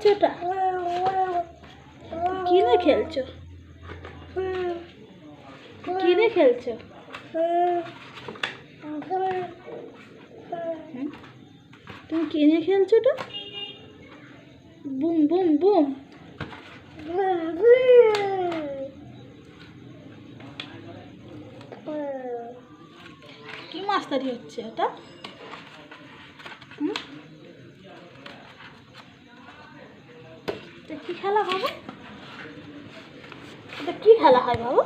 করছো ওটা? কি নিয়ে খেলছো? কি নিয়ে খেলছো? তুমি কি নিয়ে খেলছো ওটা? Boom boom boom. কি মাস্তারি হচ্ছে এটা? এটা কি খেলা হবে? এটা কি খেলা হয় বাবু?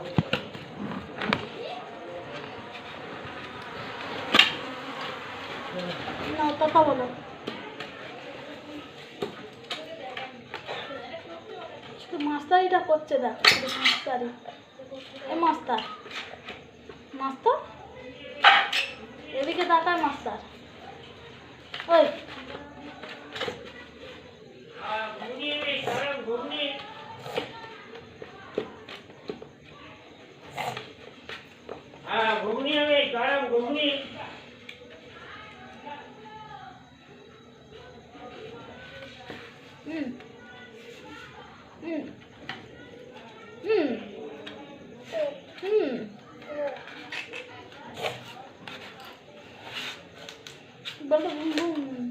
না কথা বলো। শুধু মাস্তারিটা করছে, দেখ মাস্তারি। এই মাস্টার, মাস্টার এদিকে তাকায় মাস্টার। ওই ঘুগনি হবে, গরম ঘুগনি। হুম হুম হুম হুম বলো বুম বুম।